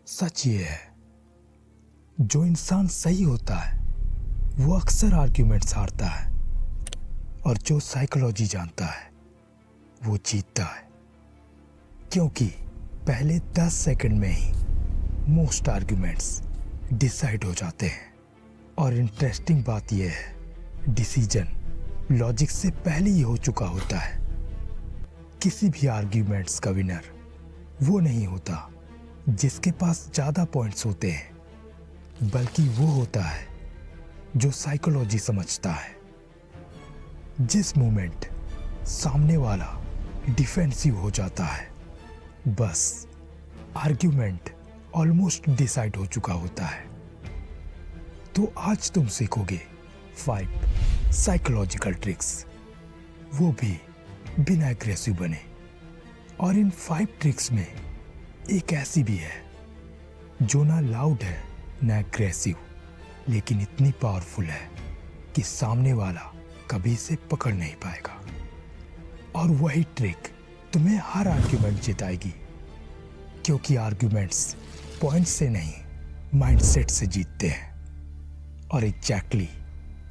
सच ये है, जो इंसान सही होता है वो अक्सर आर्ग्यूमेंट्स हारता है, और जो साइकोलॉजी जानता है वो जीतता है। क्योंकि पहले 10 सेकंड में ही मोस्ट आर्ग्यूमेंट्स डिसाइड हो जाते हैं। और इंटरेस्टिंग बात यह है, डिसीजन लॉजिक से पहले ही हो चुका होता है। किसी भी आर्ग्यूमेंट्स का विनर वो नहीं होता जिसके पास ज्यादा पॉइंट्स होते हैं, बल्कि वो होता है जो साइकोलॉजी समझता है। जिस मोमेंट सामने वाला डिफेंसिव हो जाता है, बस आर्ग्यूमेंट ऑलमोस्ट डिसाइड हो चुका होता है। तो आज तुम सीखोगे 5 साइकोलॉजिकल ट्रिक्स, वो भी बिना एग्रेसिव बने। और इन 5 ट्रिक्स में एक ऐसी भी है जो ना लाउड है ना एग्रेसिव, लेकिन इतनी पावरफुल है कि सामने वाला कभी इसे पकड़ नहीं पाएगा। और वही ट्रिक तुम्हें हर आर्ग्यूमेंट जिताएगी, क्योंकि आर्ग्यूमेंट्स पॉइंट से नहीं माइंडसेट से जीतते हैं। और एग्जैक्टली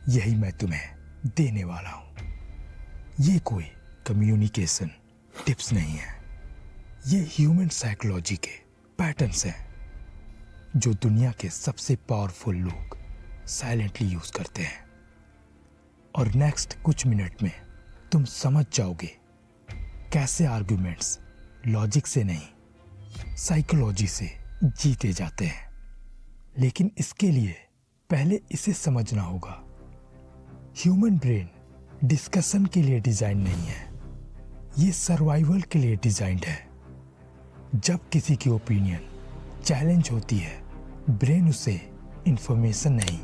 यही मैं तुम्हें देने वाला हूं। ये कोई कम्युनिकेशन टिप्स नहीं है, ये ह्यूमन साइकोलॉजी के पैटर्न्स हैं जो दुनिया के सबसे पावरफुल लोग साइलेंटली यूज करते हैं। और नेक्स्ट कुछ मिनट में तुम समझ जाओगे कैसे आर्ग्यूमेंट्स लॉजिक से नहीं साइकोलॉजी से जीते जाते हैं। लेकिन इसके लिए पहले इसे समझना होगा, ह्यूमन ब्रेन डिस्कशन के लिए डिजाइन नहीं है, ये सर्वाइवल के लिए डिजाइंड है। जब किसी की ओपिनियन चैलेंज होती है, ब्रेन उसे इंफॉर्मेशन नहीं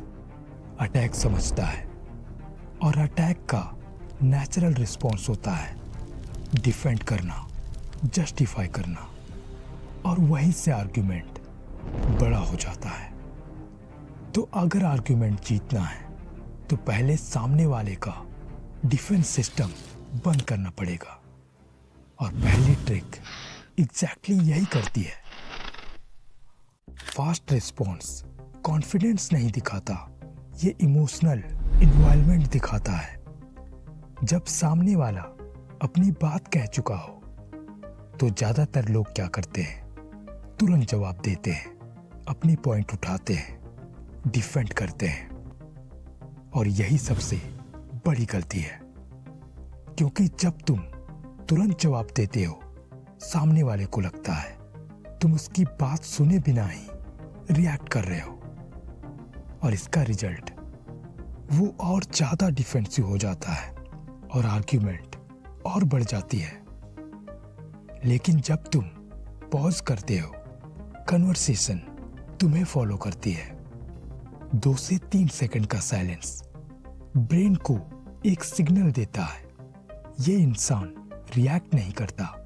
अटैक समझता है। और अटैक का नेचुरल रिस्पॉन्स होता है डिफेंड करना, जस्टिफाई करना, और वहीं से आर्ग्यूमेंट बड़ा हो जाता है। तो अगर आर्ग्यूमेंट जीतना है तो पहले सामने वाले का डिफेंस सिस्टम बंद करना पड़ेगा। और पहली ट्रिक एग्जैक्टली यही करती है। फास्ट रिस्पॉन्स कॉन्फिडेंस नहीं दिखाता, ये इमोशनल इन्वॉल्वमेंट दिखाता है। जब सामने वाला अपनी बात कह चुका हो तो ज्यादातर लोग क्या करते हैं, तुरंत जवाब देते हैं, अपनी पॉइंट उठाते हैं, डिफेंड करते हैं। और यही सबसे बड़ी गलती है, क्योंकि जब तुम तुरंत जवाब देते हो, सामने वाले को लगता है तुम उसकी बात सुने बिना ही रिएक्ट कर रहे हो। और इसका रिजल्ट वो और ज्यादा डिफेंसिव हो जाता है और आर्ग्यूमेंट और बढ़ जाती है। लेकिन जब तुम पॉज करते हो, कन्वर्सेशन तुम्हें फॉलो करती है। 2 से 3 सेकंड का साइलेंस ब्रेन को एक सिग्नल देता है, ये इंसान रिएक्ट नहीं करता,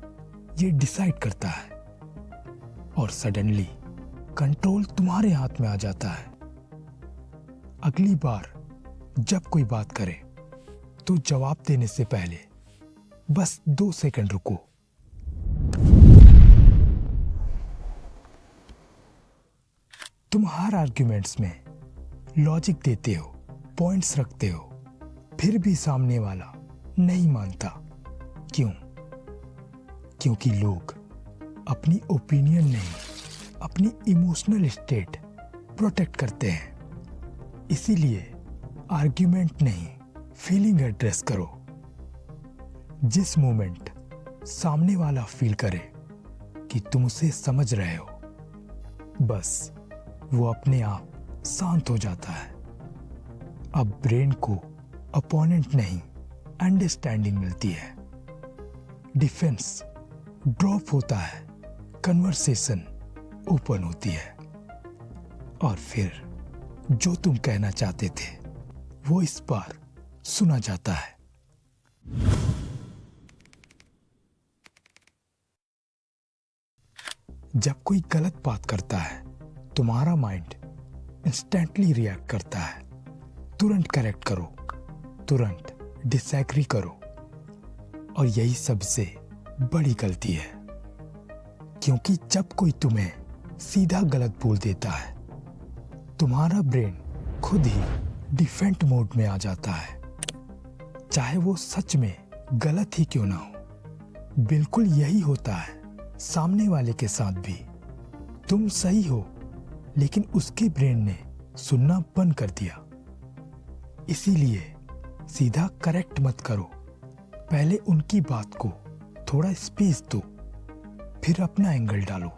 ये डिसाइड करता है। और सडनली कंट्रोल तुम्हारे हाथ में आ जाता है। अगली बार जब कोई बात करे तो जवाब देने से पहले बस 2 सेकंड रुको। तुम हर आर्ग्यूमेंट्स में लॉजिक देते हो, पॉइंट्स रखते हो, फिर भी सामने वाला नहीं मानता। क्यों? क्योंकि लोग अपनी ओपिनियन नहीं, अपनी इमोशनल स्टेट प्रोटेक्ट करते हैं। इसीलिए आर्ग्यूमेंट नहीं, फीलिंग एड्रेस करो। जिस मोमेंट सामने वाला फील करे कि तुम उसे समझ रहे हो, बस वो अपने आप शांत हो जाता है। अब ब्रेन को अपोनेंट नहीं अंडरस्टैंडिंग मिलती है, डिफेंस ड्रॉप होता है, कन्वर्सेशन ओपन होती है। और फिर जो तुम कहना चाहते थे वो इस बार सुना जाता है। जब कोई गलत बात करता है, तुम्हारा माइंड इंस्टेंटली रिएक्ट करता है। तुरंत करेक्ट करो, तुरंत डिसएग्री करो। और यही सबसे बड़ी गलती है, क्योंकि जब कोई तुम्हें सीधा गलत बोल देता है। तुम्हारा ब्रेन खुद ही डिफेंट मोड में आ जाता है, चाहे वो सच में गलत ही क्यों ना हो। बिल्कुल यही होता है सामने वाले के साथ भी। तुम सही हो, लेकिन उसके ब्रेन ने सुनना बंद कर दिया। इसीलिए सीधा करेक्ट मत करो, पहले उनकी बात को थोड़ा स्पेस दो, फिर अपना एंगल डालो।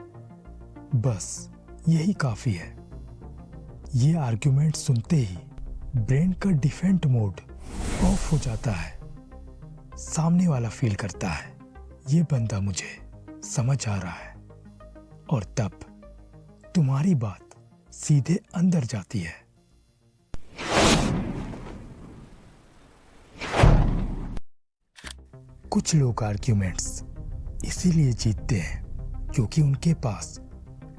बस यही काफी है। ये आर्ग्यूमेंट सुनते ही ब्रेन का डिफेंट मोड ऑफ हो जाता है। सामने वाला फील करता है ये बंदा मुझे समझ आ रहा है, और तब तुम्हारी बात सीधे अंदर जाती है। कुछ लोग आर्ग्यूमेंट्स इसीलिए जीतते हैं क्योंकि उनके पास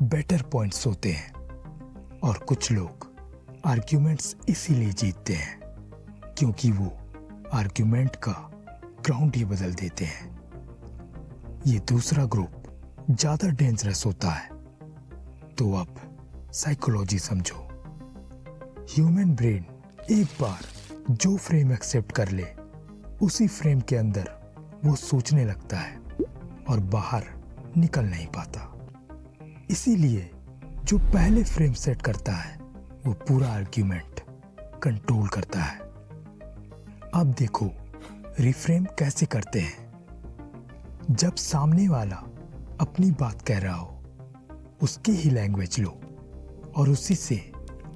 बेटर पॉइंट्स होते हैं, और कुछ लोग आर्ग्यूमेंट्स इसीलिए जीतते हैं क्योंकि वो आर्ग्यूमेंट का ग्राउंड ही बदल देते हैं। ये दूसरा ग्रुप ज्यादा डेंजरस होता है। तो अब साइकोलॉजी समझो। ह्यूमन ब्रेन एक बार जो फ्रेम एक्सेप्ट कर ले, उसी फ्रेम के अंदर वो सोचने लगता है और बाहर निकल नहीं पाता। इसीलिए जो पहले फ्रेम सेट करता है वो पूरा आर्ग्यूमेंट कंट्रोल करता है। अब देखो रिफ्रेम कैसे करते हैं। जब सामने वाला अपनी बात कह रहा हो, उसकी ही लैंग्वेज लो और उसी से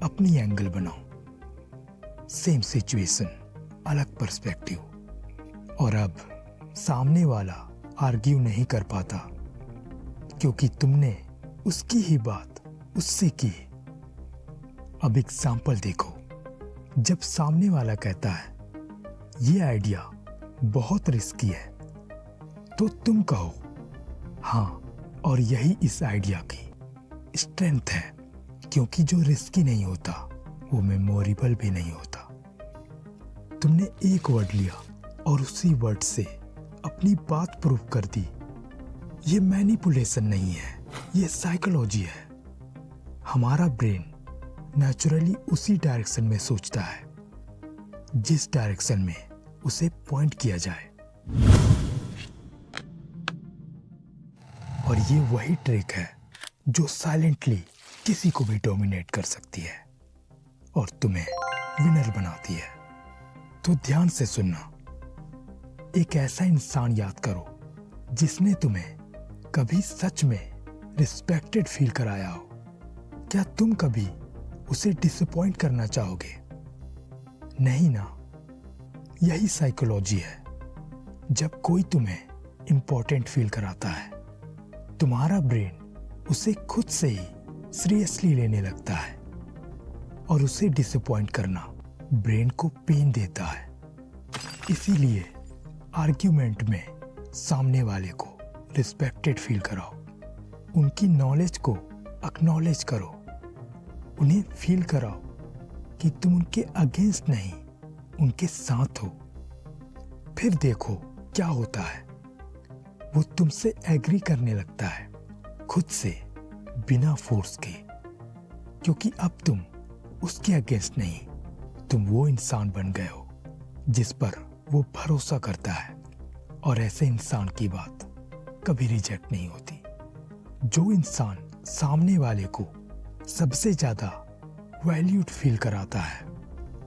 अपनी एंगल बनाओ। सेम सिचुएशन, अलग पर्सपेक्टिव। और अब सामने वाला आर्ग्यू नहीं कर पाता क्योंकि तुमने उसकी ही बात उससे की। अब एग्जाम्पल देखो। जब सामने वाला कहता है ये आइडिया बहुत रिस्की है, तो तुम कहो हाँ, और यही इस आइडिया की स्ट्रेंथ है, क्योंकि जो रिस्की नहीं होता वो मेमोरेबल भी नहीं होता। तुमने एक वर्ड लिया और उसी वर्ड से अपनी बात प्रूव कर दी। ये मैनिपुलेशन नहीं है, ये साइकोलॉजी है। हमारा ब्रेन नेचुरली उसी डायरेक्शन में सोचता है जिस डायरेक्शन में उसे पॉइंट किया जाए। और ये वही ट्रिक है जो साइलेंटली किसी को भी डोमिनेट कर सकती है और तुम्हें विनर बनाती है। तो ध्यान से सुनना। एक ऐसा इंसान याद करो जिसने तुम्हें कभी सच में रिस्पेक्टेड फील कराया हो। क्या तुम कभी उसे डिसअपॉइंट करना चाहोगे? नहीं ना। यही साइकोलॉजी है। जब कोई तुम्हें इंपॉर्टेंट फील कराता है, तुम्हारा ब्रेन उसे खुद से ही सीरियसली लेने लगता है, और उसे डिसअपॉइंट करना ब्रेन को पेन देता है। इसीलिए आर्ग्यूमेंट में सामने वाले को रिस्पेक्टेड फील कराओ, उनकी नॉलेज को एक्नॉलेज करो, उन्हें फील कराओ कि तुम उनके अगेंस्ट नहीं, उनके साथ हो। फिर देखो क्या होता है। वो तुमसे एग्री करने लगता है, खुद से, बिना फोर्स के, क्योंकि अब तुम उसके अगेंस्ट नहीं, तुम वो इंसान बन गए हो जिस पर वो भरोसा करता है। और ऐसे इंसान की बात कभी रिजेक्ट नहीं होती। जो इंसान सामने वाले को सबसे ज्यादा वैल्यूड फील कराता है,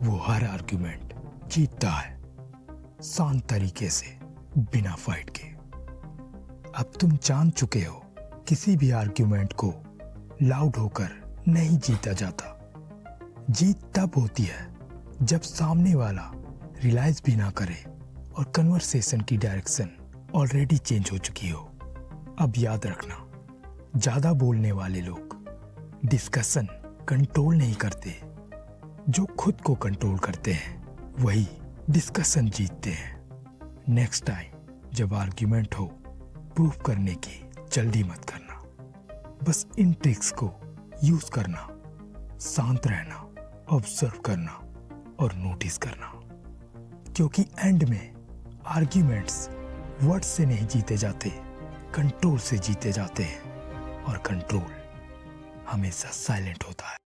वो हर आर्ग्यूमेंट जीतता है, शांत तरीके से, बिना फाइट के। अब तुम जान चुके हो किसी भी आर्ग्यूमेंट को लाउड होकर नहीं जीता जाता। जीत तब होती है जब सामने वाला रियलाइज भी ना करे और कन्वर्सेशन की डायरेक्शन ऑलरेडी चेंज हो चुकी हो। अब याद रखना, ज्यादा बोलने वाले लोग डिस्कशन कंट्रोल नहीं करते। जो खुद को कंट्रोल करते हैं वही डिस्कशन जीतते हैं। नेक्स्ट टाइम जब आर्ग्यूमेंट हो, प्रूव करने की जल्दी मत करना। बस इन ट्रिक्स को यूज करना, शांत रहना, ऑब्जर्व करना और नोटिस करना, क्योंकि एंड में आर्ग्यूमेंट्स वर्ड से नहीं जीते जाते, कंट्रोल से जीते जाते हैं। और कंट्रोल हमेशा साइलेंट होता है।